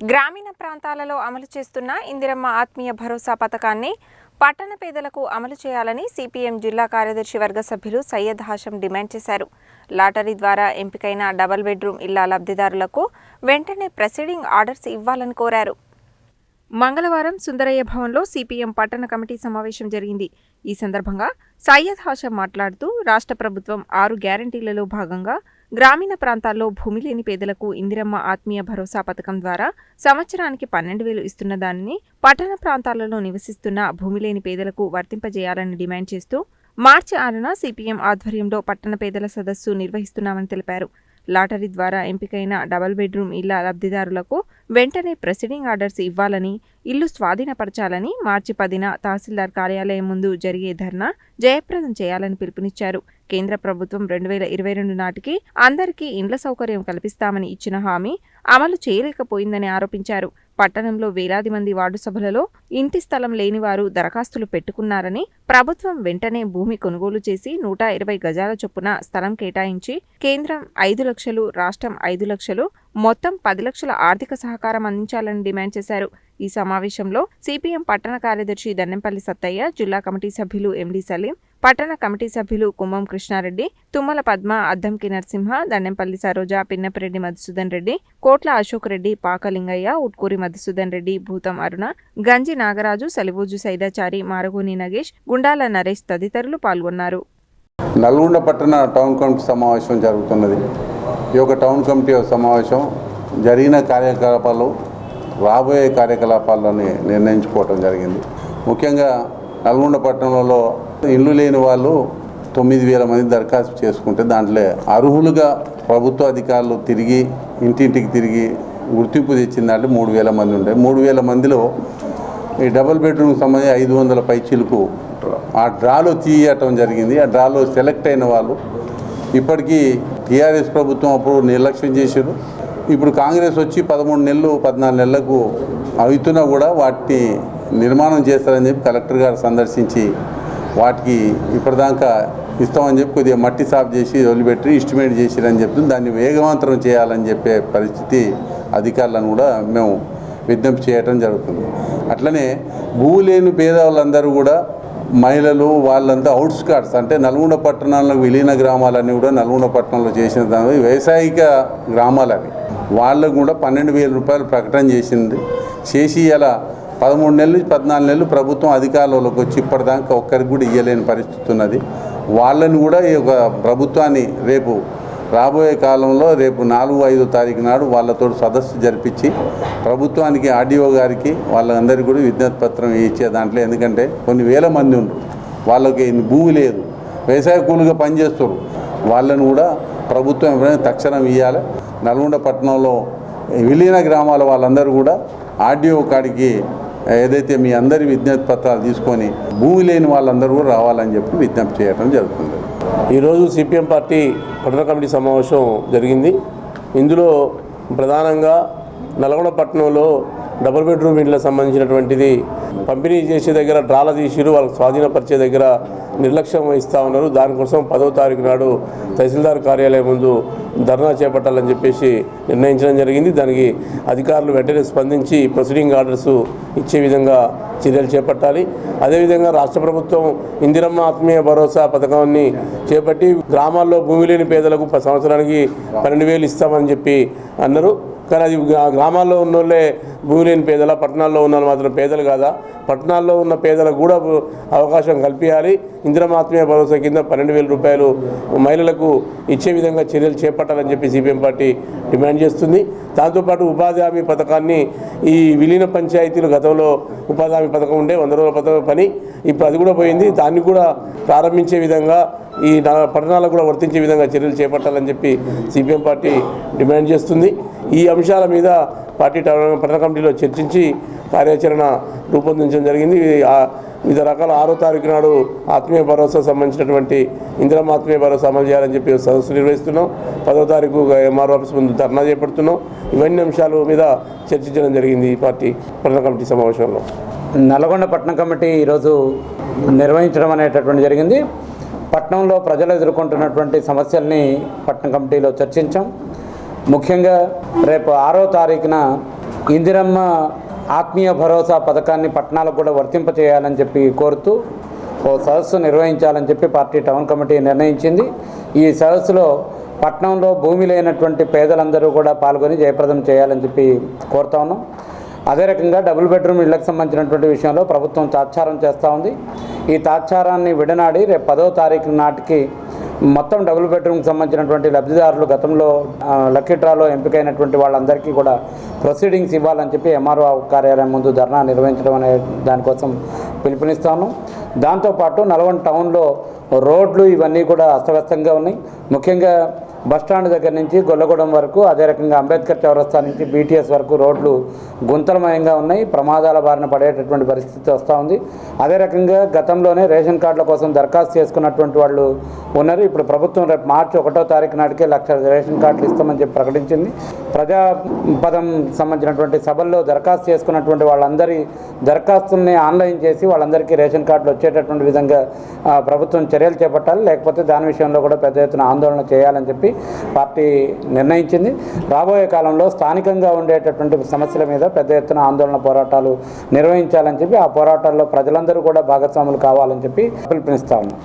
గ్రామీణ ప్రాంతాలలో అమలు చేస్తున్న ఇందిరమ్మ ఆత్మీయ భరోసా పథకాన్ని పట్టణ పేదలకు అమలు చేయాలని సిపిఎం జిల్లా కార్యదర్శి వర్గ సభ్యులు సయ్యద్ హాషం డిమాండ్ చేశారు. లాటరీ ద్వారా ఎంపికైన డబుల్ బెడ్రూమ్ ఇళ్ల లబ్ధిదారులకు వెంటనే ప్రొసీడింగ్ ఆర్డర్స్ ఇవ్వాలని కోరారు. మంగళవారం సుందరయ్య భవన్లో సిపిఎం పట్టణ కమిటీ సమావేశం జరిగింది. ఈ సందర్భంగా సయ్యద్ హాషం మాట్లాడుతూ రాష్ట్ర ప్రభుత్వం 6 గ్యారంటీలలో భాగంగా గ్రామీణ ప్రాంతాల్లో భూమి లేని పేదలకు ఇందిరమ్మ ఆత్మీయ భరోసా పథకం ద్వారా సంవత్సరానికి 12,000 ఇస్తున్న దానిని పట్టణ ప్రాంతాలలో నివసిస్తున్న భూమి లేని పేదలకు వర్తింపజేయాలని డిమాండ్ చేస్తూ మార్చి 6న సిపిఎం ఆధ్వర్యంలో పట్టణ పేదల సదస్సు నిర్వహిస్తున్నామని తెలిపారు. లాటరీ ద్వారా ఎంపికైన డబుల్ బెడ్రూమ్ ఇళ్ల లబ్ధిదారులకు వెంటనే ప్రొసీడింగ్ ఆర్డర్స్ ఇవ్వాలని, ఇల్లు స్వాధీనపరచాలని మార్చి 10న తహసీల్దార్ కార్యాలయం ముందు జరిగే ధర్నా జయప్రదం చేయాలని పిలుపునిచ్చారు. కేంద్ర ప్రభుత్వం 2022 నాటికి అందరికీ ఇండ్ల సౌకర్యం కల్పిస్తామని ఇచ్చిన హామీ అమలు చేయలేకపోయిందని ఆరోపించారు. పట్టణంలో వేలాది మంది వార్డు సభలలో ఇంటి స్థలం లేని వారు దరఖాస్తులు పెట్టుకున్నారని, ప్రభుత్వం వెంటనే భూమి కొనుగోలు చేసి 120 గజాల చొప్పున స్థలం కేటాయించి కేంద్రం 5 లక్షలు, రాష్ట్రం 5 లక్షలు, మొత్తం 10 లక్షల ఆర్థిక సహకారం అందించాలని డిమాండ్ చేశారు. ఈ సమావేశంలో సిపిఎం పట్టణ కార్యదర్శి దన్నెంపల్లి సత్తయ్య, జిల్లా కమిటీ సభ్యులు ఎండి సలీం, పట్టణ కమిటీ సభ్యులు కుమ్మం కృష్ణారెడ్డి, తుమ్మల పద్మ, అద్దంకి నరసింహ, దన్నెంపల్లి సరోజ, పిన్నపరెడ్డి మధుసూదన్ రెడ్డి, కోట్ల అశోక్ రెడ్డి, పాకలింగయ్య, ఉట్కూరి మధుసూదన్ రెడ్డి, భూతం అరుణ, గంజి నాగరాజు, సలివూజు సైదాచారి, మారగోని నగేష్, గుండాల నరేష్ తదితరులు పాల్గొన్నారు. నల్గొండ పట్టణ టౌన్ కమిటీ సమావేశం జరుగుతున్నది. ఈ యొక్క టౌన్ కమిటీ సమావేశం జరిగిన కార్యకలాపాలు, రాబోయే కార్యకలాపాలని నిర్ణయించుకోవటం జరిగింది. ముఖ్యంగా నల్గొండ పట్టణంలో ఇల్లు లేని వాళ్ళు 9,000 మంది దరఖాస్తు చేసుకుంటే దాంట్లో అర్హులుగా ప్రభుత్వ అధికారులు తిరిగి ఇంటింటికి తిరిగి గుర్తింపు తెచ్చిన దాంట్లో 3,000 మంది ఉంటాయి. 3,000 మందిలో ఈ డబుల్ బెడ్రూమ్ సంబంధించి 500 పైచీలకు ఆ డ్రాలో తీయటం జరిగింది. ఆ డ్రాలో సెలెక్ట్ అయిన వాళ్ళు ఇప్పటికీ టీఆర్ఎస్ ప్రభుత్వం అప్పుడు నిర్లక్ష్యం చేశారు. ఇప్పుడు కాంగ్రెస్ వచ్చి 13 నెలలు 14 నెలలకు అవుతున్నా కూడా వాటిని నిర్మాణం చేస్తారని చెప్పి కలెక్టర్ గారు సందర్శించి వాటికి ఇప్పటిదాకా ఇస్తామని చెప్పి కొద్దిగా మట్టి సాఫ్ చేసి వదిలిపెట్టి ఎస్టిమేట్ చేసిరని చెప్తుంది. దాన్ని వేగవంతం చేయాలని చెప్పే పరిస్థితి అధికారులను కూడా మేము విజ్ఞప్తి చేయటం జరుగుతుంది. అట్లనే భూ లేని పేదవాళ్ళందరూ కూడా మహిళలు వాళ్ళంతా అవుట్స్కట్స్ అంటే నల్గొండ పట్టణంలో విలీన గ్రామాలన్నీ కూడా నల్గొండ పట్టణంలో చేసిన దాని వ్యవసాయిక గ్రామాలు అవి. వాళ్ళకు కూడా 12,000 రూపాయలు ప్రకటన చేసి ఇలా 13 నెలలు 14 నెలలు ప్రభుత్వం అధికారులకు వచ్చి ఇప్పటిదాకా ఒక్కరికి కూడా ఇవ్వలేని పరిస్థితి ఉన్నది. వాళ్ళని కూడా ఈ యొక్క ప్రభుత్వాన్ని రేపు రాబోయే కాలంలో రేపు 4-5 తారీఖు నాడు వాళ్ళతో సదస్సు జరిపించి ప్రభుత్వానికి ఆర్డీఓ గారికి వాళ్ళందరికీ కూడా విజ్ఞప్తి పత్రం ఇచ్చే దాంట్లో, ఎందుకంటే కొన్ని వేల మంది ఉండరు, వాళ్ళకి భూమి లేదు, వ్యవసాయ కూలీగా పనిచేస్తారు, వాళ్ళని కూడా ప్రభుత్వం ఎప్పుడైనా తక్షణం ఇవ్వాలి. నల్గొండ పట్టణంలో విలీన గ్రామాల వాళ్ళందరూ కూడా ఆర్డీఓ కాడికి ఏదైతే మీ అందరి విజ్ఞప్తి పత్రాలు తీసుకొని భూమి లేని వాళ్ళందరూ కూడా రావాలని చెప్పి విజ్ఞప్తి చేయడం జరుగుతుంది. ఈరోజు సిపిఎం పార్టీ పట్టణ కమిటీ సమావేశం జరిగింది. ఇందులో ప్రధానంగా నల్గొండ పట్టణంలో డబుల్ బెడ్రూమ్ ఇళ్ళకి సంబంధించినటువంటిది పంపిణీ చేసే దగ్గర డ్రాల తీసిరు, వాళ్ళకి స్వాధీనపరిచే దగ్గర నిర్లక్ష్యం వహిస్తూ ఉన్నారు. దానికోసం 10వ తారీఖు నాడు తహసీల్దార్ కార్యాలయం ముందు ధర్నా చేపట్టాలని చెప్పేసి నిర్ణయించడం జరిగింది. దానికి అధికారులు వెంటనే స్పందించి ప్రొసీడింగ్ ఆర్డర్స్ ఇచ్చే విధంగా చర్యలు చేపట్టాలి. అదేవిధంగా రాష్ట్ర ప్రభుత్వం ఇందిరమ్మ ఆత్మీయ భరోసా పథకాన్ని చేపట్టి గ్రామాల్లో భూమి లేని పేదలకు సంవత్సరానికి 12,000 ఇస్తామని చెప్పి అన్నారు. కానీ అది గ్రామాల్లో ఉన్న వాళ్ళే భూమి లేని పేదల, పట్టణాల్లో ఉన్న మాత్రం పేదలు కాదా? పట్టణాల్లో ఉన్న పేదలకు కూడా అవకాశం కల్పించాలి. ఇందిరమ్మ ఆత్మీయ భరోసా కింద 12,000 రూపాయలు మహిళలకు ఇచ్చే విధంగా చర్యలు చేపట్టాలని చెప్పి సిపిఎం పార్టీ డిమాండ్ చేస్తుంది. దాంతోపాటు ఉపాధి హామీ పథకాన్ని ఈ విలీన పంచాయతీలు గతంలో ఉపాధి హామీ పథకం ఉండే 100 రోజుల పథకం పని, ఇప్పుడు అది కూడా పోయింది. దాన్ని కూడా ప్రారంభించే విధంగా ఈ పట్టణాలకు కూడా వర్తించే విధంగా చర్యలు చేపట్టాలని చెప్పి సిపిఎం పార్టీ డిమాండ్ చేస్తుంది. ఈ అంశాల మీద పార్టీ పట్టణ కమిటీలో చర్చించి కార్యాచరణ రూపొందించడం జరిగింది. వివిధ రకాల 6వ తారీఖు నాడు ఆత్మీయ భరోసా సంబంధించినటువంటి ఇందిరమ్మ ఆత్మీయ భరోసా అమలు చేయాలని చెప్పి సదస్సు నిర్వహిస్తున్నాం. 10వ తారీఖు ఎంఆర్ఓ ఆఫీస్ ముందు ధర్నా చేపడుతున్నాం. ఇవన్నీ అంశాల మీద చర్చించడం జరిగింది ఈ పార్టీ పట్టణ కమిటీ సమావేశంలో. నల్గొండ పట్టణ కమిటీ ఈరోజు నిర్వహించడం అనేటటువంటి జరిగింది. పట్టణంలో ప్రజలు ఎదుర్కొంటున్నటువంటి సమస్యల్ని పట్టణ కమిటీలో చర్చించాం. ముఖ్యంగా రేపు 6వ తారీఖున ఇందిరమ్మ ఆత్మీయ భరోసా పథకాన్ని పట్టణాలకు కూడా వర్తింపచేయాలని చెప్పి కోరుతూ ఓ సదస్సు నిర్వహించాలని చెప్పి పార్టీ టౌన్ కమిటీ నిర్ణయించింది. ఈ సదస్సులో పట్టణంలో భూమి లేనటువంటి పేదలందరూ కూడా పాల్గొని జయప్రదం చేయాలని చెప్పి కోరుతా ఉన్నాం. అదే రకంగా డబుల్ బెడ్రూమ్ ఇళ్లకు సంబంధించినటువంటి విషయంలో ప్రభుత్వం తాత్సారం చేస్తూ ఉంది. ఈ తాత్సారాన్ని విడనాడి రేపు 10వ తారీఖు నాటికి మొత్తం డబుల్ బెడ్రూమ్కి సంబంధించినటువంటి లబ్ధిదారులు గతంలో లక్కీ డ్రాలో ఎంపికైనటువంటి వాళ్ళందరికీ కూడా ప్రొసీడింగ్స్ ఇవ్వాలని చెప్పి ఎంఆర్ఓ కార్యాలయం ముందు ధర్నా నిర్వహించడం అనే దానికోసం పిలుపునిస్తాను. దాంతోపాటు నల్గొండ టౌన్లో రోడ్లు ఇవన్నీ కూడా అస్తవ్యస్తంగా ఉన్నాయి. ముఖ్యంగా బస్టాండ్ దగ్గర నుంచి గొల్లగూడెం వరకు, అదే రకంగా అంబేద్కర్ చౌరస్తా నుంచి బీటీఎస్ వరకు రోడ్లు గుంతలమయంగా ఉన్నాయి. ప్రమాదాల బారిన పడేటటువంటి పరిస్థితి వస్తూ ఉంది. అదే రకంగా గతంలోనే రేషన్ కార్డుల కోసం దరఖాస్తు చేసుకున్నటువంటి వాళ్ళు ఉన్నారు. ఇప్పుడు ప్రభుత్వం రేపు మార్చి 1వ తారీఖు నాటికే 1,00,000 రేషన్ కార్డులు ఇస్తామని చెప్పి ప్రకటించింది. ప్రజాపదం సంబంధించినటువంటి సభల్లో దరఖాస్తు చేసుకున్నటువంటి వాళ్ళందరి దరఖాస్తుల్ని ఆన్లైన్ చేసి వాళ్ళందరికీ రేషన్ కార్డులు వచ్చేటటువంటి విధంగా ప్రభుత్వం చర్యలు చేపట్టాలి. లేకపోతే దాని విషయంలో కూడా పెద్ద ఎత్తున ఆందోళన చేయాలని చెప్పి పార్టీ నిర్ణయించింది. రాబోయే కాలంలో స్థానికంగా ఉండేటటువంటి సమస్యల మీద పెద్ద ఎత్తున ఆందోళన పోరాటాలు నిర్వహించాలని చెప్పి, ఆ పోరాటాల్లో ప్రజలందరూ కూడా భాగస్వాములు కావాలని చెప్పి పిలుపునిస్తా ఉన్నాం.